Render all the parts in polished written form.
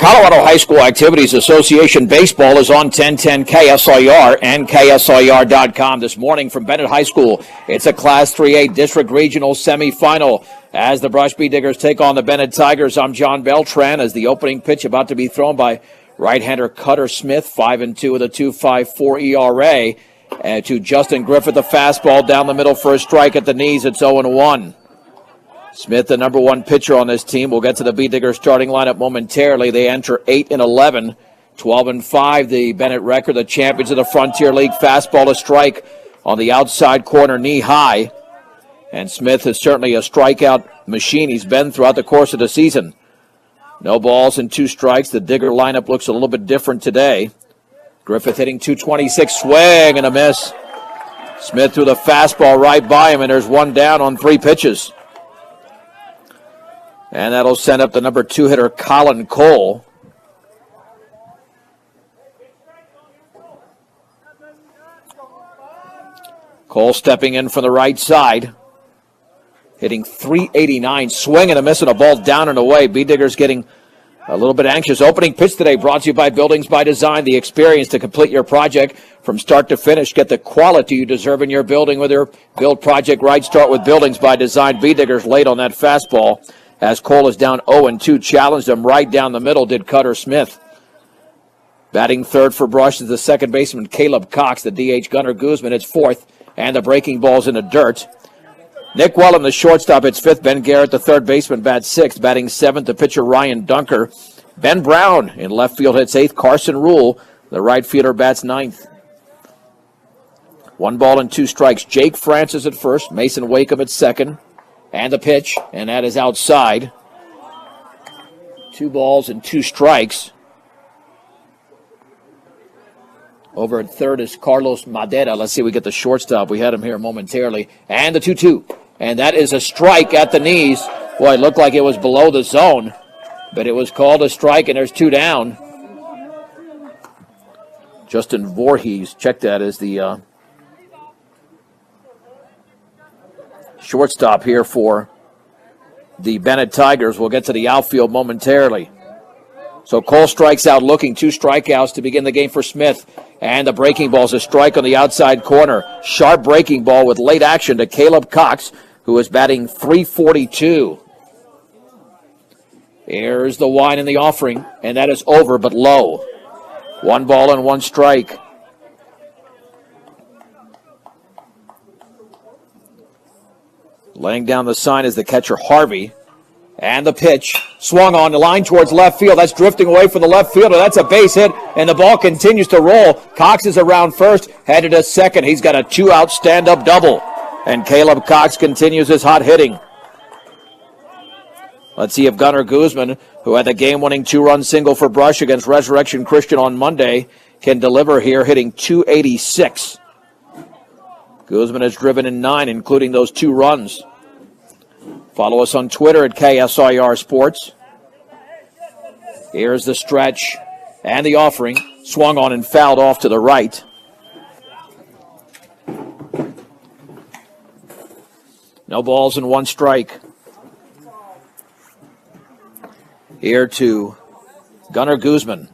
Colorado High School Activities Association Baseball is on 1010 KSIR and KSIR.com this morning from Bennett High School. It's a Class 3A District Regional semifinal as the Brush Bee Diggers take on the Bennett Tigers. I'm John Beltran as the opening pitch about to be thrown by right-hander Cutter Smith, 5-2 with a 2.54 ERA. And to Justin Griffith, the fastball down the middle for a strike at the knees. It's 0-1. Smith, the number one pitcher on this team. We'll get to the Bee Diggers starting lineup momentarily. They enter 8-11, 12-5. The Bennett record, the champions of the Frontier League. Fastball to strike on the outside corner, knee high. And Smith is certainly a strikeout machine. He's been throughout the course of the season. No balls and 2 strikes. The Digger lineup looks a little bit different today. Griffith hitting 226, swing and a miss. Smith threw the fastball right by him, and there's one down on 3 pitches. And that'll send up the number 2 hitter, Colin Cole. Cole stepping in from the right side. Hitting 389, swing and a miss, and a ball down and away. Bee Diggers getting a little bit anxious. Opening pitch today brought to you by Buildings by Design. The experience to complete your project from start to finish. Get the quality you deserve in your building with your build project right. Start with Buildings by Design. Bee Diggers late on that fastball. As Cole is down 0-2, challenged him right down the middle, did Cutter Smith. Batting third for Brush is the second baseman, Caleb Cox. The DH, Gunnar Guzman, it's fourth, and the breaking ball's in the dirt. Nick Wellham, the shortstop, it's fifth. Ben Garrett, the third baseman, bats sixth. Batting seventh, the pitcher, Ryan Dunker. Ben Brown in left field hits eighth. Carson Rule, the right fielder, bats ninth. 1 ball and 2 strikes. Jake Francis at first, Mason Wakeham at second. And the pitch, and that is outside. 2 balls and 2 strikes. Over at third is Carlos Madera. Let's see if we get the shortstop. We had him here momentarily. And the 2-2. And that is a strike at the knees. Boy, it looked like it was below the zone, but it was called a strike, and there's 2 down. Justin Voorhees, check that as the shortstop here for the Bennett Tigers. We'll get to the outfield momentarily. So Cole strikes out looking. 2 strikeouts to begin the game for Smith. And the breaking ball is a strike on the outside corner. Sharp breaking ball with late action to Caleb Cox, who is batting .342. Here's the wine in the offering, and that is over but low. 1 ball and 1 strike. Laying down the sign is the catcher, Harvey. And the pitch swung on the line towards left field. That's drifting away from the left fielder. That's a base hit, and the ball continues to roll. Cox is around first, headed to second. He's got a 2-out stand-up double. And Caleb Cox continues his hot hitting. Let's see if Gunnar Guzman, who had the game-winning 2-run single for Brush against Resurrection Christian on Monday, can deliver here, hitting .286. Guzman has driven in 9, including those 2 runs. Follow us on Twitter at KSIR Sports. Here's the stretch and the offering. Swung on and fouled off to the right. No balls and 1 strike. Here to Gunnar Guzman.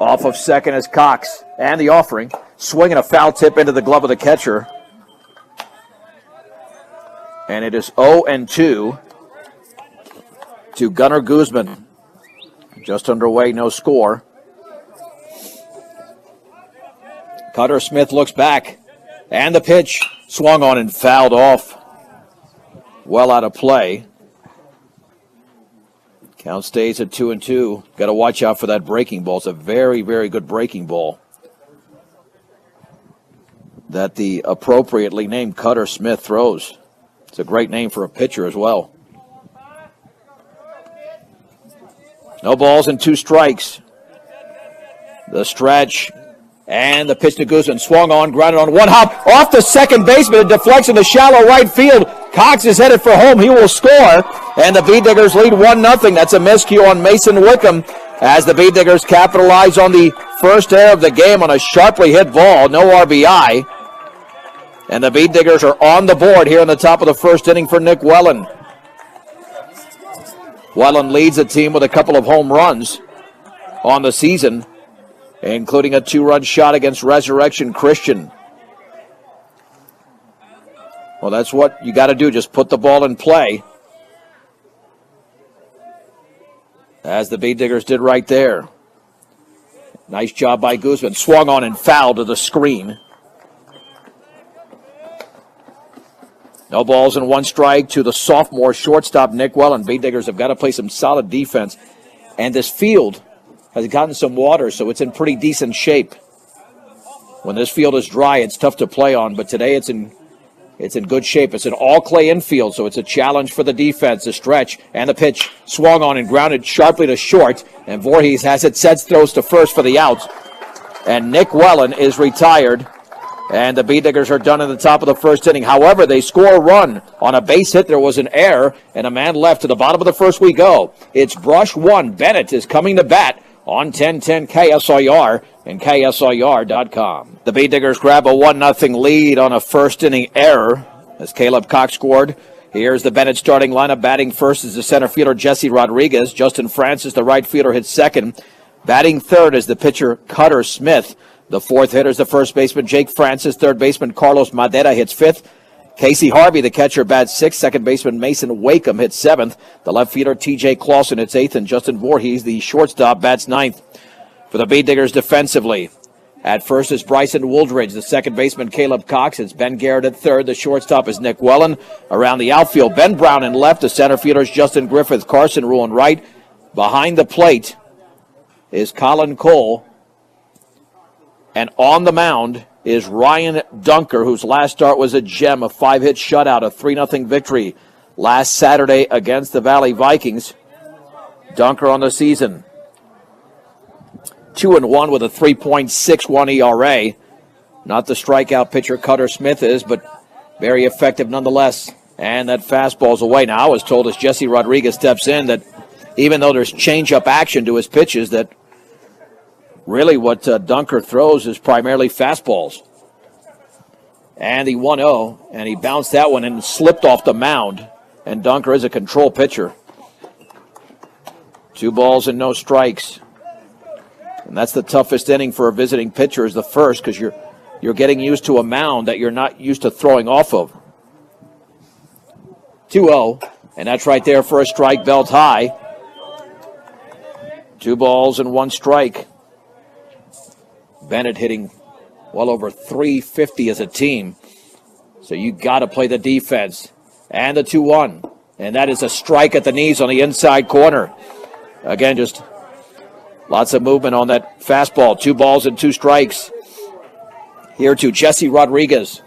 Off of second is Cox, and the offering. Swinging a foul tip into the glove of the catcher. And it is 0-2 to Gunnar Guzman. Just underway, no score. Cutter Smith looks back, and the pitch swung on and fouled off. Well out of play. Count stays at 2-2. Got to watch out for that breaking ball. It's a very, very good breaking ball that the appropriately named Cutter Smith throws. It's a great name for a pitcher as well. No balls and 2 strikes. The stretch and the pitch to Guzman. Swung on, grounded on 1 hop. Off the second baseman. It deflects in the shallow right field. Cox is headed for home. He will score. And the Bee Diggers lead 1-0. That's a miscue on Mason Wickham as the Bee Diggers capitalize on the first error of the game on a sharply hit ball. No RBI. And the Bead Diggers are on the board here in the top of the first inning for Nick Wellen. Wellen leads the team with a couple of home runs on the season, including a 2-run shot against Resurrection Christian. Well, that's what you got to do, just put the ball in play, as the Bead Diggers did right there. Nice job by Guzman. Swung on and fouled to the screen. No balls and 1 strike to the sophomore shortstop, Nick Wellen. Bead Diggers have got to play some solid defense. And this field has gotten some water, so it's in pretty decent shape. When this field is dry, it's tough to play on, but today it's in good shape. It's an all-clay infield, so it's a challenge for the defense. The stretch and the pitch swung on and grounded sharply to short, and Voorhees has it set, throws to first for the out. And Nick Wellen is retired, and the Bead Diggers are done in the top of the first inning. However, they score a run on a base hit. There was an error, and a man left. To the bottom of the first we go. It's Brush 1. Bennett is coming to bat on 1010 KSIR and KSIR.com. The Bead Diggers grab a 1-0 lead on a first-inning error as Caleb Cox scored. Here's the Bennett starting lineup. Batting first is the center fielder, Jesse Rodriguez. Justin Francis, the right fielder, hits second. Batting third is the pitcher, Cutter Smith. The fourth hitter is the first baseman, Jake Francis. Third baseman, Carlos Madera, hits fifth. Casey Harvey, the catcher, bats sixth. Second baseman, Mason Wakeham, hits seventh. The left fielder, T.J. Clausen, hits eighth. And Justin Voorhees, the shortstop, bats ninth. For the Bead Diggers defensively, at first is Bryson Wooldridge. The second baseman, Caleb Cox. It's Ben Garrett at third. The shortstop is Nick Wellen. Around the outfield, Ben Brown in left. The center fielder is Justin Griffith. Carson Rule in right. Behind the plate is Colin Cole. And on the mound is Ryan Dunker, whose last start was a gem, a 5-hit shutout, a 3-0 victory last Saturday against the Valley Vikings. Dunker on the season, 2-1 with a 3.61 ERA. Not the strikeout pitcher Cutter Smith is, but very effective nonetheless. And that fastball's away. Now, I was told as Jesse Rodriguez steps in that even though there's change-up action to his pitches, that really what Dunker throws is primarily fastballs. And the 1-0, and he bounced that one and slipped off the mound. And Dunker is a control pitcher. 2 balls and no strikes. And that's the toughest inning for a visiting pitcher, is the first, because you're getting used to a mound that you're not used to throwing off of. 2-0, and that's right there for a strike, belt high. 2 balls and 1 strike. Bennett hitting well over 350 as a team. So you got to play the defense. And the 2-1. And that is a strike at the knees on the inside corner. Again, just lots of movement on that fastball. 2 balls and 2 strikes. Here to Jesse Rodriguez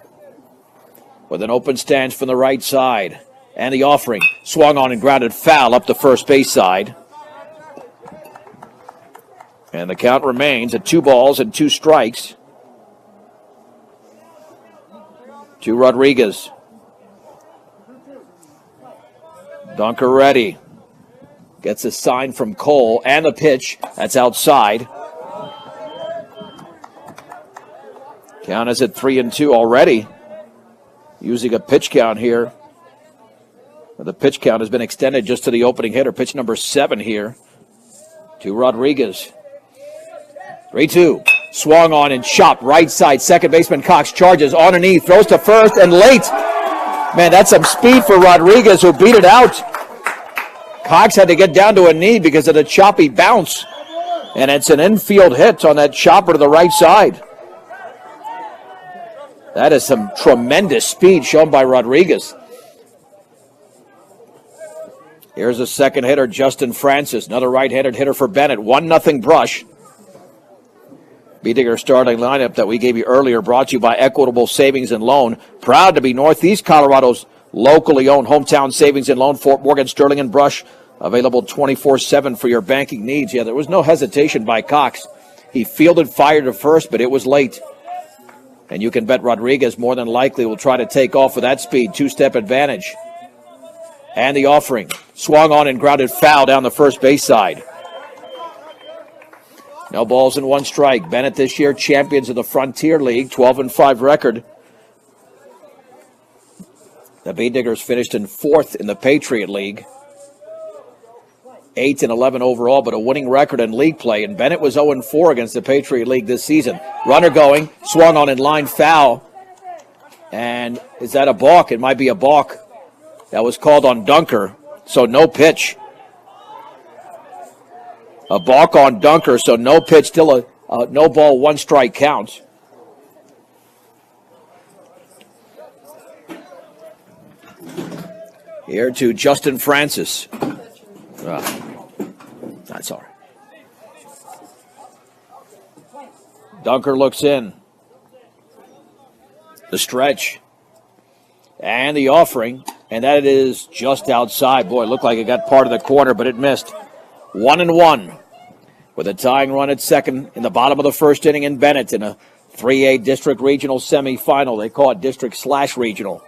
with an open stance from the right side. And the offering. Swung on and grounded foul up the first base side. And the count remains at 2 balls and 2 strikes to Rodriguez. Dunker ready. Gets a sign from Cole and the pitch. That's outside. Count is at 3-2 already. Using a pitch count here. The pitch count has been extended just to the opening hitter. Pitch number 7 here to Rodriguez. 3-2. Swung on and chopped right side. Second baseman Cox charges on a knee, throws to first and late. Man, that's some speed for Rodriguez, who beat it out. Cox had to get down to a knee because of the choppy bounce. And it's an infield hit on that chopper to the right side. That is some tremendous speed shown by Rodriguez. Here's a second hitter, Justin Francis, another right-handed hitter for Bennett. 1-0 Brush. Bead Digger starting lineup that we gave you earlier, brought to you by Equitable Savings and Loan. Proud to be Northeast Colorado's locally owned hometown savings and loan. Fort Morgan, Sterling, and Brush, available 24/7 for your banking needs. Yeah, there was no hesitation by Cox. He fielded, fired to first, but it was late. And you can bet Rodriguez more than likely will try to take off with that speed. 2-step advantage. And the offering. Swung on and grounded foul down the first base side. No balls and 1 strike. Bennett this year champions of the Frontier League, 12-5 record. The Bee Diggers finished in 4th in the Patriot League. 8-11 overall, but a winning record in league play. And Bennett was 0-4 against the Patriot League this season. Runner going, swung on in line, foul. And is that a balk? It might be a balk. That was called on Dunker, so no pitch. A balk on Dunker, so no pitch, still a no ball, 1 strike count. Here to Justin Francis. That's all right. Dunker looks in. The stretch. And the offering. And that is just outside. Boy, it looked like it got part of the corner, but it missed. 1-1. With a tying run at second in the bottom of the first inning in Bennett in a 3A District Regional semifinal. They call it District/Regional.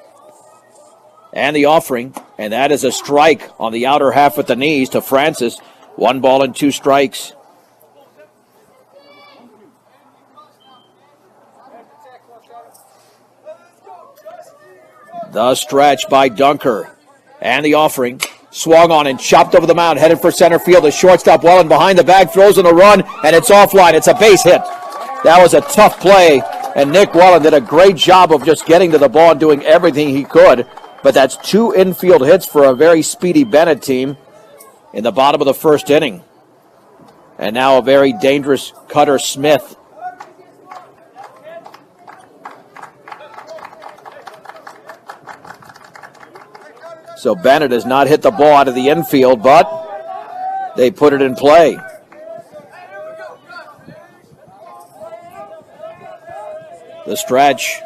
And the offering, and that is a strike on the outer half with the knees to Francis. 1 ball and 2 strikes. The stretch by Dunker. And the offering. Swung on and chopped over the mound, headed for center field. The shortstop Wellen behind the bag, throws in a run, and it's offline. It's a base hit. That was a tough play, and Nick Wellen did a great job of just getting to the ball and doing everything he could. But that's 2 infield hits for a very speedy Bennett team in the bottom of the first inning. And now a very dangerous Cutter Smith. So Bennett has not hit the ball out of the infield, but they put it in play. The stretch.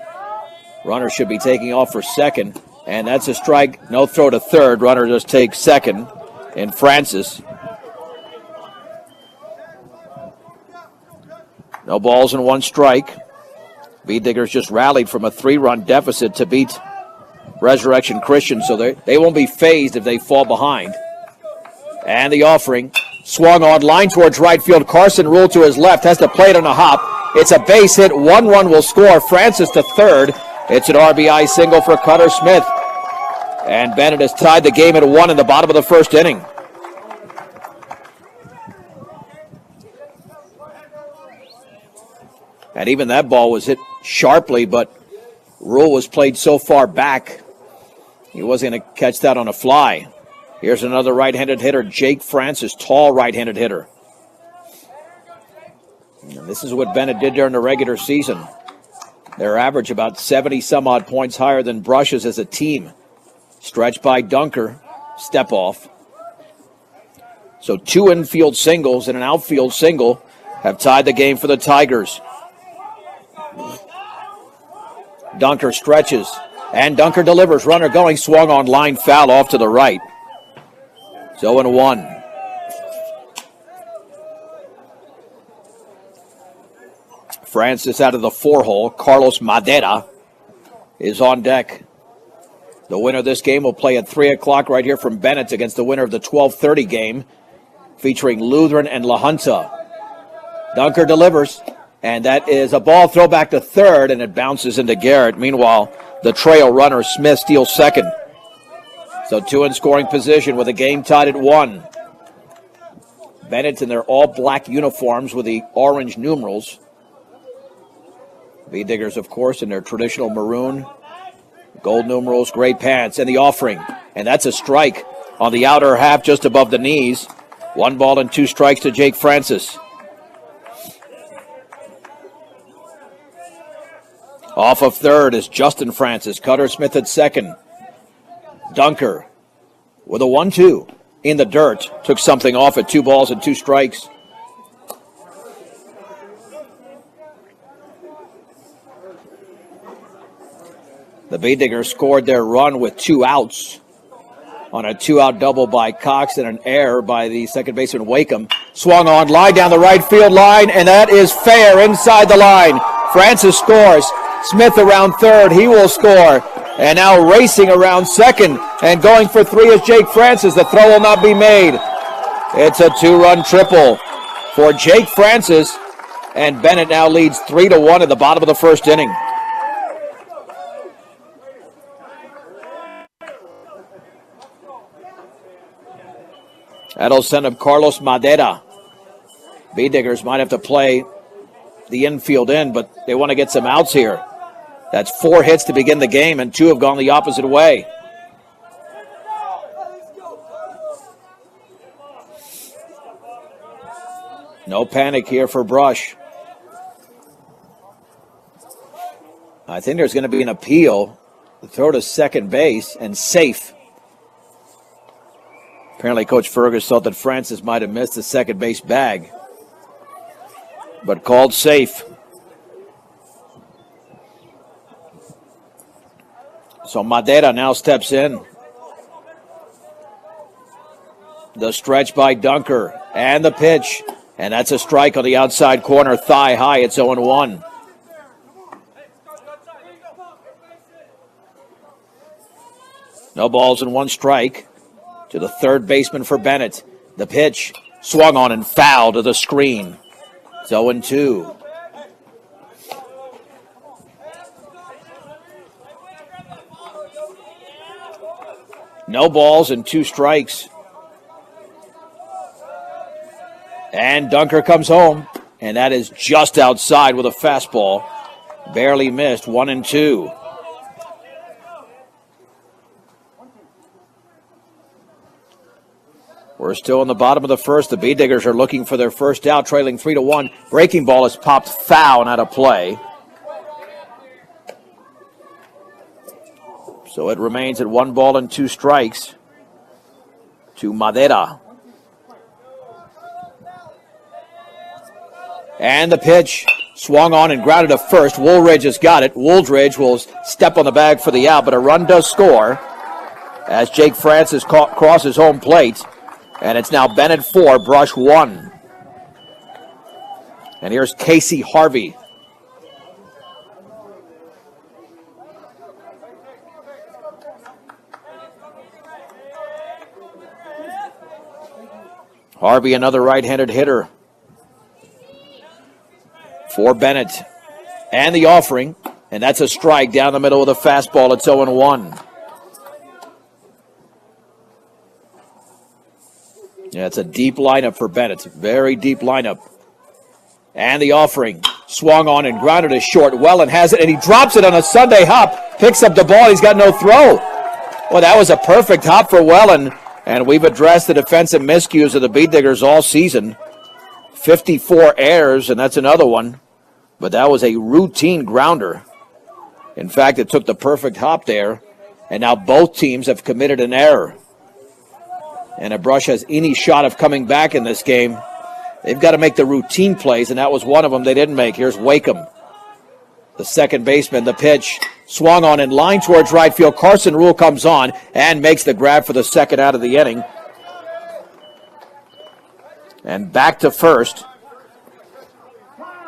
Runner should be taking off for second. And that's a strike. No throw to third. Runner just takes second. And Francis. No balls and 1 strike. Bee Diggers just rallied from a 3-run deficit to beat Resurrection Christian, so they won't be phased if they fall behind. And the offering. Swung on, line towards right field. Carson Rule to his left, has to play it on a hop. It's a base hit. 1 run will score. Francis to third. It's an RBI single for Cutter Smith. And Bennett has tied the game at 1 in the bottom of the first inning. And even that ball was hit sharply, but Rule was played so far back, he wasn't going to catch that on a fly. Here's another right-handed hitter, Jake Francis, tall right-handed hitter. And this is what Bennett did during the regular season. Their average about 70-some-odd points higher than Brush's as a team. Stretch by Dunker, step off. So 2 infield singles and an outfield single have tied the game for the Tigers. Dunker stretches, and Dunker delivers. Runner going, swung on line, foul off to the right. 0-1. Francis out of the 4-hole. Carlos Madera is on deck. The winner of this game will play at 3 o'clock right here from Bennett against the winner of the 12:30 game featuring Lutheran and La Junta. Dunker delivers, and that is a ball throw back to third, and it bounces into Garrett. Meanwhile, the trail runner, Smith, steals second. So 2 in scoring position with a game tied at 1. Bennett in their all-black uniforms with the orange numerals. Bee Diggers, of course, in their traditional maroon. Gold numerals, gray pants, and the offering. And that's a strike on the outer half just above the knees. 1 ball and 2 strikes to Jake Francis. Off of third is Justin Francis. Cutter Smith at second. Dunker with a 1-2 in the dirt. Took something off at 2 balls and 2 strikes. The Bee Diggers scored their run with 2 outs on a 2-out double by Cox and an error by the second baseman Wakeham. Swung on, line down the right field line, and that is fair inside the line. Francis scores. Smith around third. He will score. And now racing around second and going for 3 is Jake Francis. The throw will not be made. It's a 2-run triple for Jake Francis, and Bennett now leads 3-1 at the bottom of the first inning. That'll send up Carlos Madera. B-Diggers might have to play the infield in, but they want to get some outs here. That's 4 hits to begin the game, and 2 have gone the opposite way. No panic here for Brush. I think there's going to be an appeal. The throw to second base and safe. Apparently Coach Fergus thought that Francis might have missed the second base bag, but called safe. So Madera now steps in. The stretch by Dunker and the pitch. And that's a strike on the outside corner, thigh high. It's 0-1. No balls and 1 strike to the third baseman for Bennett. The pitch swung on and fouled to the screen. It's 0-2. No balls and 2 strikes. And Dunker comes home, and that is just outside with a fastball. Barely missed, 1-2. We're still in the bottom of the first. The B-Diggers are looking for their first out, trailing 3-1. Breaking ball is popped foul and out of play. So it remains at 1 ball and 2 strikes to Madera. And the pitch swung on and grounded to first. Woolridge has got it. Wooldridge will step on the bag for the out, but a run does score as Jake Francis crosses home plate. And it's now Bennett 4, Brush 1. And here's Casey Harvey. Harvey, another right-handed hitter for Bennett. And the offering, and that's a strike down the middle of the fastball. It's 0-1. Yeah, it's a deep lineup for Bennett. Very deep lineup. And the offering swung on and grounded to short. Wellen has it, and he drops it on a Sunday hop. Picks up the ball. He's got no throw. Well, that was a perfect hop for Wellen. And we've addressed the defensive miscues of the B-Diggers all season. 54 errors, and that's another one. But that was a routine grounder. In fact, it took the perfect hop there. And now both teams have committed an error. And if Brush has any shot of coming back in this game, they've got to make the routine plays, and that was one of them they didn't make. Here's Wakeham, the second baseman. The pitch swung on in line towards right field. Carson Rule comes on and makes the grab for the second out of the inning. And back to first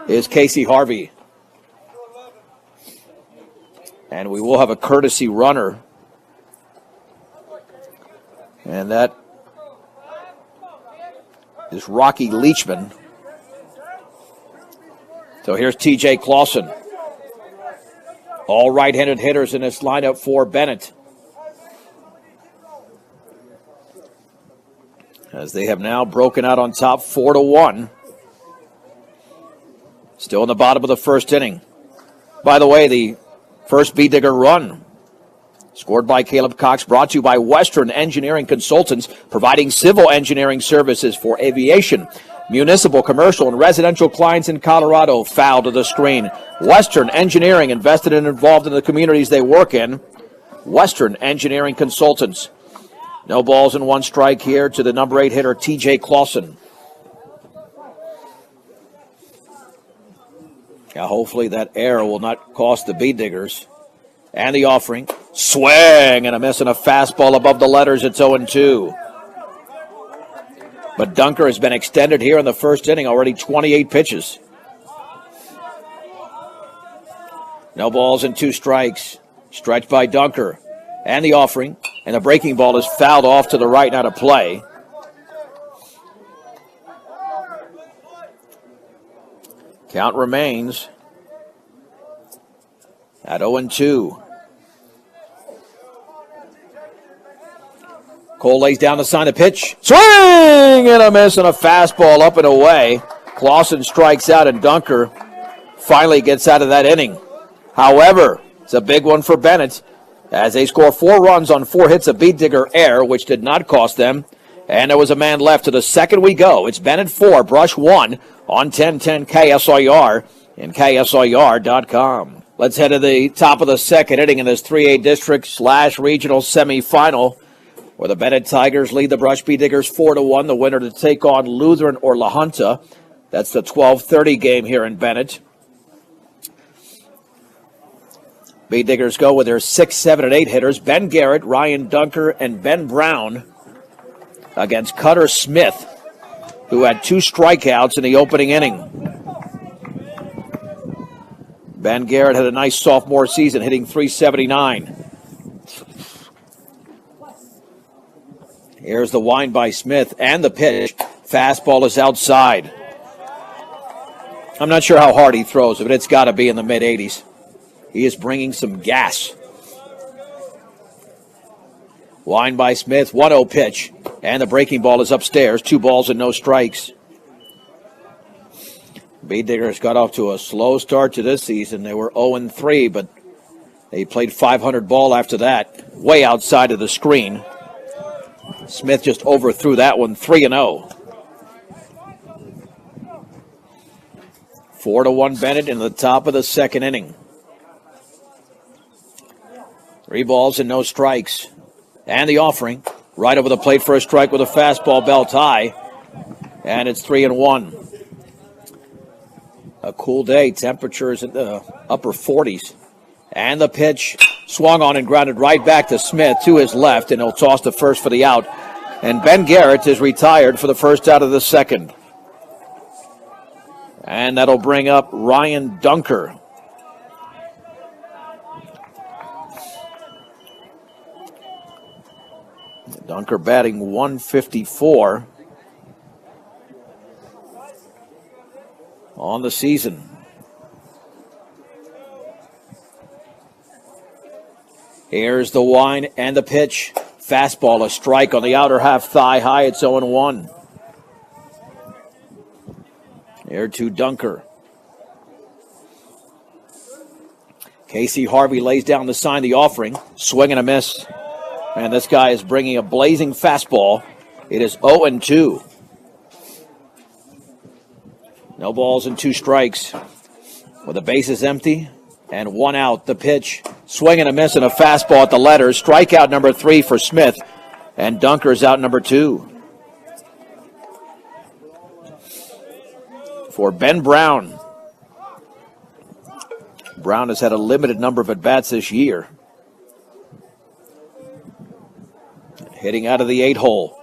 is Casey Harvey. And we will have a courtesy runner. And that is Rocky Leachman. So here's T.J. Clausen. All right-handed hitters in this lineup for Bennett, as they have now broken out on top 4-1. Still in the bottom of the first inning. By the way, the first B-Digger run scored by Caleb Cox, brought to you by Western Engineering Consultants, providing civil engineering services for aviation, municipal, commercial, and residential clients in Colorado. Foul to the screen. Western Engineering, invested and involved in the communities they work in. Western Engineering Consultants. No balls and 1 strike here to the number 8 hitter, T.J. Clausen. Now, hopefully that error will not cost the B-Diggers. And the offering. Swing and a miss and a fastball above the letters. It's 0-2. But Dunker has been extended here in the first inning. Already 28 pitches. No balls and 2 strikes. Stretched by Dunker. And the offering. And the breaking ball is fouled off to the right and out of play. Count remains at 0-2. Cole lays down the sign of pitch. Swing and a miss on a fastball up and away. Clausen strikes out, and Dunker finally gets out of that inning. However, it's a big one for Bennett as they score 4 runs on 4 hits of Beat Digger error, which did not cost them. And there was a man left. To the second we go. It's Bennett 4, Brush 1 on 1010 KSIR and KSIR.com. Let's head to the top of the second inning in this 3A district/regional semifinal, where the Bennett Tigers lead the Brush Beat Diggers 4-1. The winner to take on Lutheran or La Junta. That's the 12:30 game here in Bennett. Beat Diggers go with their 6, 7, and 8 hitters. Ben Garrett, Ryan Dunker, and Ben Brown against Cutter Smith, who had 2 strikeouts in the opening inning. Ben Garrett had a nice sophomore season, hitting .379. Here's the wind by Smith and the pitch. Fastball is outside. I'm not sure how hard he throws, but it's got to be in the mid-80s. He is bringing some gas. Wind by Smith, 1-0 pitch, and the breaking ball is upstairs. 2 balls and no strikes. Beat Diggers got off to a slow start to this season. They were 0-3, but they played .500 ball after that, way outside of the screen. Smith just overthrew that one, 3-0. 4-1 Bennett in the top of the second inning. 3 balls and no strikes. And the offering, right over the plate for a strike with a fastball belt high. And it's 3-1. A cool day, temperatures in the upper 40s. And the pitch swung on and grounded right back to Smith to his left, and he'll toss to first for the out. And Ben Garrett is retired for the first out of the second. And that'll bring up Ryan Dunker. Dunker batting .154 on the season. Here's the wind and the pitch. Fastball, a strike on the outer half thigh high. It's 0-1. Here to Dunker. Casey Harvey lays down the sign, the offering. Swing and a miss. And this guy is bringing a blazing fastball. It is 0-2. No balls and 2 strikes. With the bases empty and 1 out, the pitch. Swing and a miss and a fastball at the letters. Strikeout number 3 for Smith. And Dunker's out number 2. For Ben Brown. Brown has had a limited number of at-bats this year. Hitting out of the 8-hole.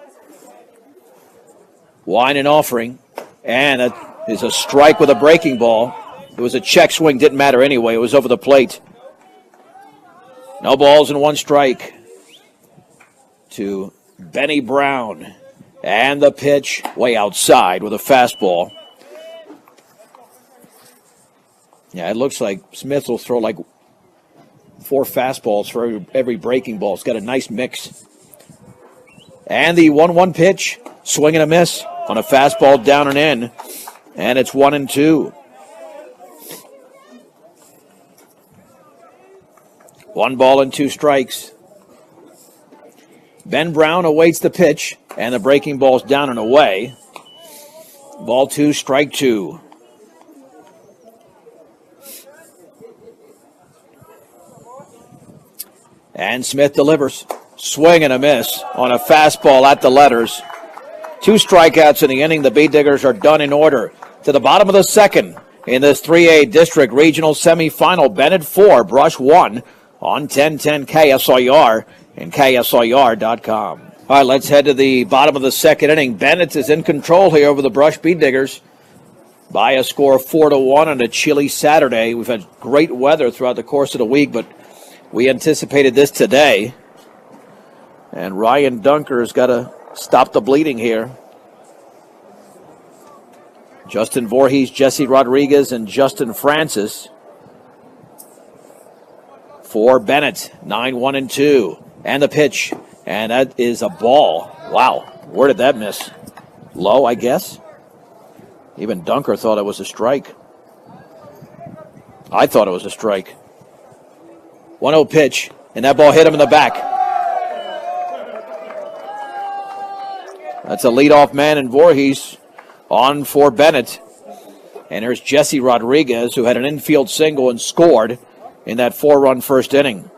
Wine and offering. And it is a strike with a breaking ball. It was a check swing, didn't matter anyway. It was over the plate. No balls and 1 strike to Benny Brown. And the pitch way outside with a fastball. Yeah, it looks like Smith will throw like 4 fastballs for every breaking ball. It's got a nice mix. And the 1-1 pitch, swing and a miss on a fastball down and in. And it's 1-2. 1 ball and 2 strikes. Ben Brown awaits the pitch, and the breaking ball's down and away. Ball 2, strike 2. And Smith delivers. Swing and a miss on a fastball at the letters. 2 strikeouts in the inning. The Beat Diggers are done in order. To the bottom of the second in this 3A District Regional Semifinal. Bennett 4, Brush 1 on 1010 KSIR and KSIR.com. All right, let's head to the bottom of the second inning. Bennett is in control here over the Brush Beat Diggers by a score of 4-1 on a chilly Saturday. We've had great weather throughout the course of the week, but we anticipated this today. And Ryan Dunker has got to stop the bleeding here. Justin Voorhees, Jesse Rodriguez, and Justin Francis for Bennett. 9-1-2. And the pitch. And that is a ball. Wow. Where did that miss? Low, I guess. Even Dunker thought it was a strike. I thought it was a strike. 1-0 pitch, and that ball hit him in the back. That's a leadoff man in Voorhees on for Bennett. And there's Jesse Rodriguez, who had an infield single and scored in that 4-run first inning.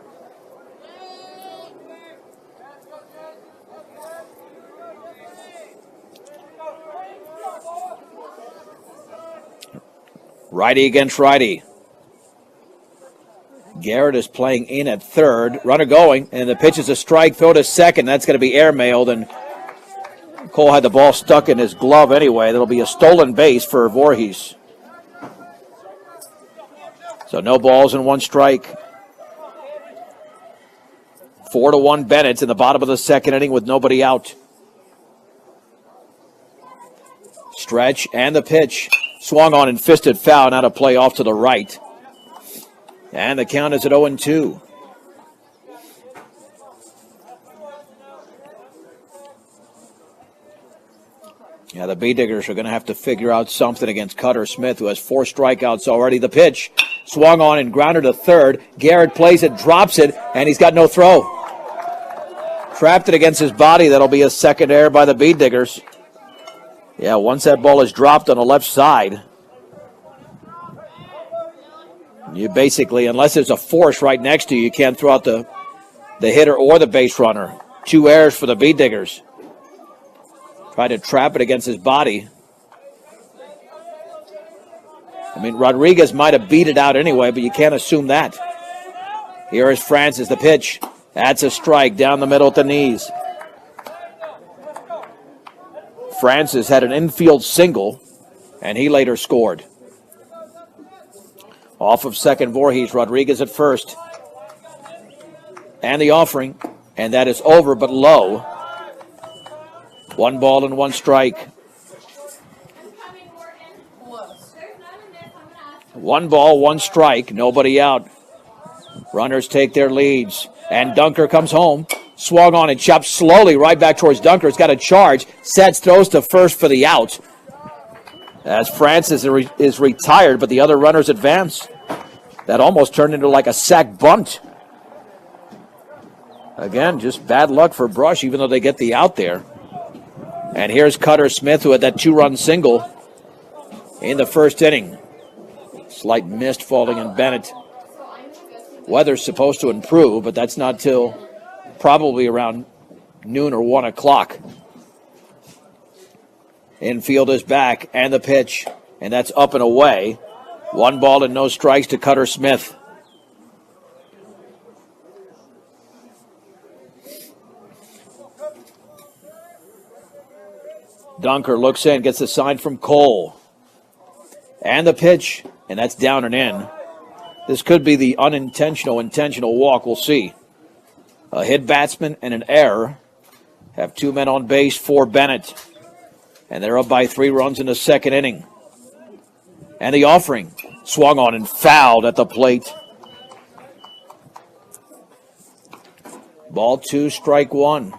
Righty against righty. Garrett is playing in at third. Runner going, and the pitch is a strike. Throw to second. That's going to be airmailed, and Cole had the ball stuck in his glove anyway. That'll be a stolen base for Voorhees. So no balls and one strike. 4-1 Bennett in the bottom of the second inning with nobody out. Stretch and the pitch. Swung on and fisted foul. Now to play off to the right. And the count is at 0-2. Yeah, the B-Diggers are going to have to figure out something against Cutter Smith, who has 4 strikeouts already. The pitch swung on and grounded to third. Garrett plays it, drops it, and he's got no throw. Trapped it against his body. That'll be a second error by the B-Diggers. Yeah, once that ball is dropped on the left side, you basically, unless there's a force right next to you, you can't throw out the hitter or the base runner. 2 errors for the B-Diggers. Tried to trap it against his body. I mean, Rodriguez might have beat it out anyway, but you can't assume that. Here is Francis, the pitch. That's a strike down the middle at the knees. Francis had an infield single, and he later scored. Off of second, Voorhees. Rodriguez at first. And the offering, and that is over but low. 1 ball and 1 strike. 1 ball, 1 strike, nobody out. Runners take their leads, and Dunker comes home. Swung on and chopped slowly right back towards Dunker. It's got a charge. Sets, throws to first for the out. As Francis is retired, but the other runners advance. That almost turned into like a sack bunt. Again, just bad luck for Brush, even though they get the out there. And here's Cutter Smith, who had that 2-run single in the first inning. Slight mist falling in Bennett. Weather's supposed to improve, but that's not till probably around noon or 1 o'clock. Infield is back, and the pitch, and that's up and away. 1 ball and no strikes to Cutter Smith. Dunker looks in, gets the sign from Cole. And the pitch, and that's down and in. This could be the intentional walk. We'll see. A hit batsman and an error. Have 2 men on base for Bennett. And they're up by 3 runs in the second inning. And the offering. Swung on and fouled at the plate. Ball 2, strike 1.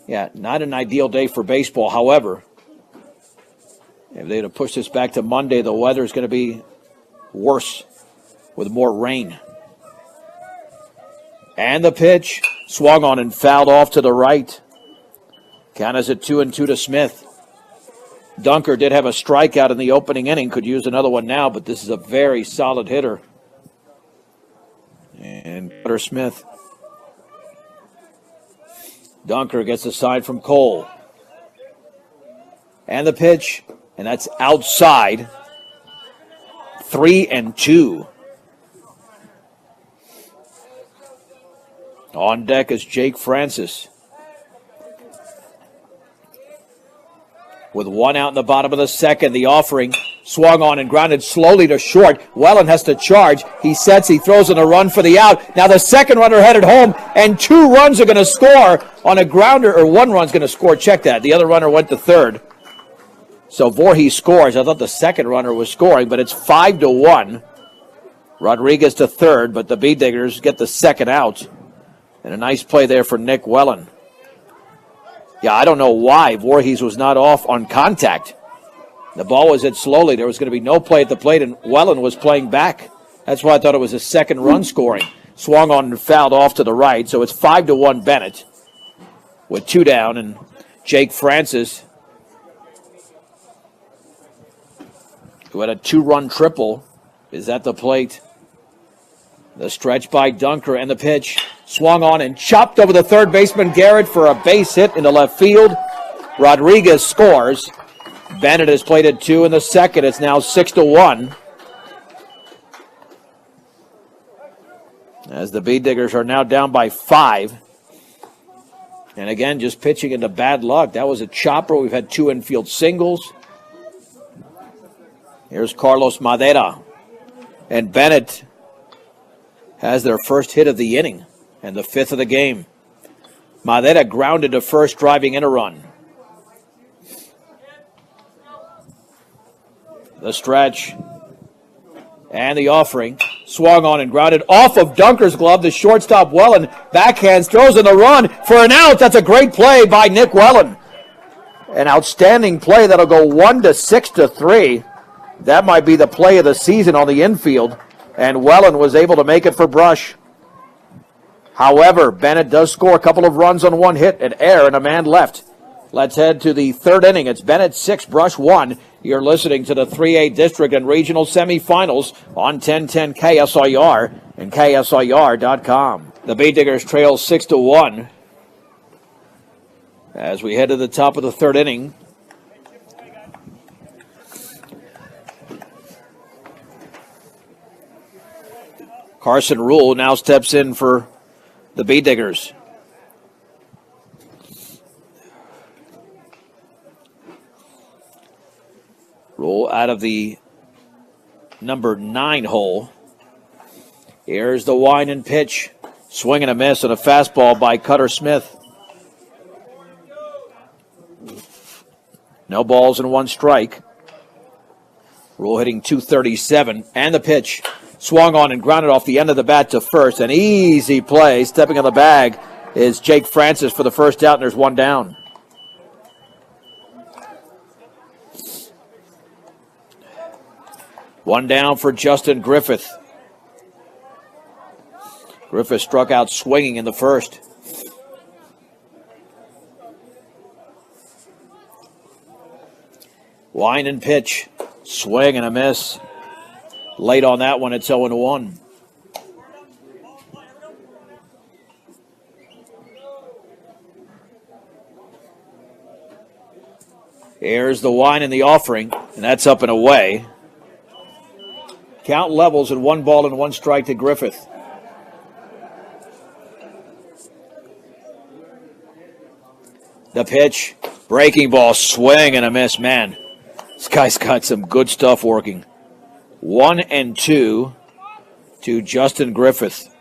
Yeah, not an ideal day for baseball. However, if they'd have pushed this back to Monday, the weather is going to be worse with more rain. And the pitch swung on and fouled off to the right. Count is at 2-2 to Smith. Dunker did have a strikeout in the opening inning. Could use another one now, but this is a very solid hitter. And Cutter Smith. Dunker gets a sign from Cole. And the pitch, and that's outside. 3-2. On deck is Jake Francis. With 1 out in the bottom of the second, the offering swung on and grounded slowly to short. Wellen has to charge. He sets, he throws in a run for the out. Now the second runner headed home, and 2 runs are going to score on a grounder, or 1 run's going to score. Check that. The other runner went to third. So Voorhees scores. I thought the second runner was scoring, but it's 5-1. Rodriguez to third, but the B-Diggers get the second out. And a nice play there for Nick Wellen. Yeah, I don't know why Voorhees was not off on contact. The ball was hit slowly. There was going to be no play at the plate, and Wellen was playing back. That's why I thought it was a second run scoring. Swung on and fouled off to the right, so it's 5-1 Bennett with 2 down, and Jake Francis, who had a 2-run triple, is at the plate. The stretch by Dunker and the pitch. Swung on and chopped over the third baseman Garrett for a base hit into left field. Rodriguez scores. Bennett has played at 2 in the second. It's now 6-1. As the Bee Diggers are now down by 5. And again, just pitching into bad luck. That was a chopper. We've had 2 infield singles. Here's Carlos Madera. And Bennett has their first hit of the inning and the 5th of the game. Madera grounded to first, driving in a run. The stretch and the offering. Swung on and grounded off of Dunker's glove. The shortstop Wellen backhands, throws in the run for an out. That's a great play by Nick Wellen. An outstanding play that'll go 1-6-3. That might be the play of the season on the infield. And Wellen was able to make it for Brush. However, Bennett does score a couple of runs on 1 hit, an error, and a man left. Let's head to the 3rd inning. It's Bennett 6, Brush 1. You're listening to the 3A District and Regional Semifinals on 1010 KSIR and KSIR.com. The Bee Diggers trail 6-1 as we head to the top of the 3rd inning. Carson Rule now steps in for the Bee Diggers. Rule out of the number 9 hole. Here's the wind and pitch. Swing and a miss on a fastball by Cutter Smith. No balls and 1 strike. Rule hitting .237. And the pitch. Swung on and grounded off the end of the bat to first. An easy play. Stepping on the bag is Jake Francis for the first out, and there's 1 down. One down for Justin Griffith. Griffith struck out swinging in the first. Wind and pitch. Swing and a miss. Late on that one, it's 0-1. Here's the wind and the offering, and that's up and away. Count levels at 1 ball and 1 strike to Griffith. The pitch, breaking ball, swing and a miss. Man, this guy's got some good stuff working. 1-2 to Justin Griffith.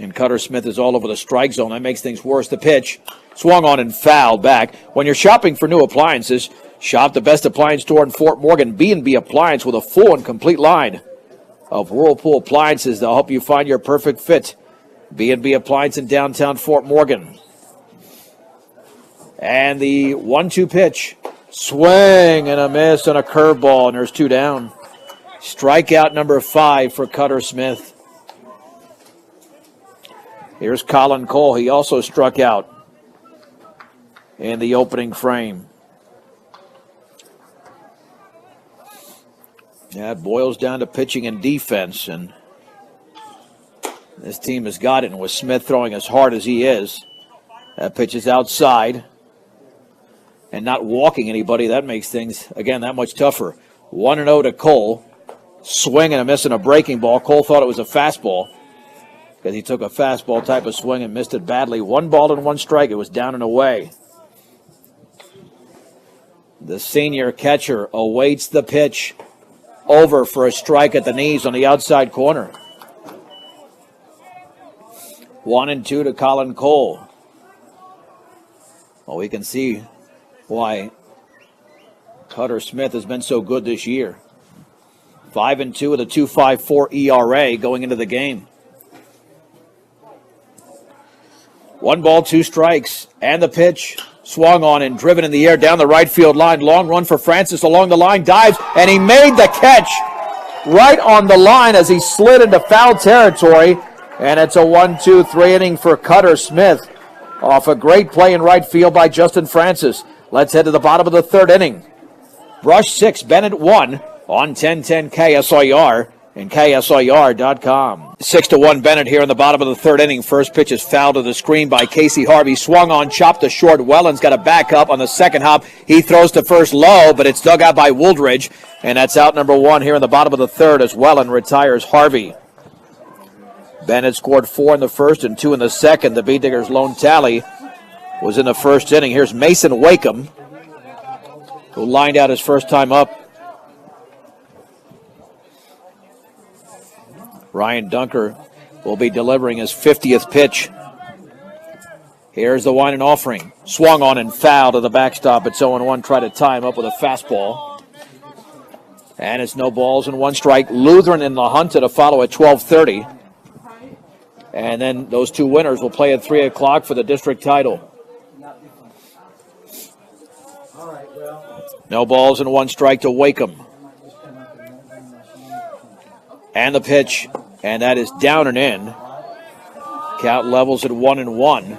And Cutter Smith is all over the strike zone. That makes things worse. The pitch, swung on and fouled back. When you're shopping for new appliances, shop the best appliance store in Fort Morgan, B&B Appliance, with a full and complete line of Whirlpool appliances that'll help you find your perfect fit. B&B Appliance in downtown Fort Morgan. And the 1-2 pitch. Swing and a miss on a curveball, and there's 2 down. Strikeout number 5 for Cutter Smith. Here's Colin Cole. He also struck out in the opening frame. Yeah, it boils down to pitching and defense, and this team has got it. And with Smith throwing as hard as he is, that pitch is outside and not walking anybody. That makes things, again, that much tougher. 1-0 to Cole. Swing and a miss and a breaking ball. Cole thought it was a fastball because he took a fastball type of swing and missed it badly. 1 ball and 1 strike. It was down and away. The senior catcher awaits the pitch. Over for a strike at the knees on the outside corner. 1-2 to Colin Cole. Well, we can see why Cutter Smith has been so good this year. 5-2 with a 2.54 ERA going into the game. 1 ball, 2 strikes. And the pitch. Swung on and driven in the air down the right field line. Long run for Francis along the line. Dives, and he made the catch right on the line as he slid into foul territory. And it's a 1-2-3 inning for Cutter Smith off a great play in right field by Justin Francis. Let's head to the bottom of the 3rd inning. Brush 6, Bennett 1 on 1010 KSIR and KSIR.com. 6-1 Bennett here in the bottom of the 3rd inning. First pitch is fouled to the screen by Casey Harvey. Swung on, chopped to short. Welland's got a back up on the second hop. He throws to first low, but it's dug out by Wooldridge. And that's out number 1 here in the bottom of the 3rd as Welland retires Harvey. Bennett scored 4 in the first and 2 in the second. The Bee Diggers' lone tally was in the 1st inning. Here's Mason Wakeham, who lined out his first time up. Ryan Dunker will be delivering his 50th pitch. Here's the 1 and offering. Swung on and fouled to the backstop. It's 0-1. Try to tie him up with a fastball. And it's no balls and 1 strike. Lutheran in the hunt to follow at 12:30. And then those 2 winners will play at 3 o'clock for the district title. No balls and 1 strike to Wakeham. And the pitch. And that is down and in. Count levels at 1-1.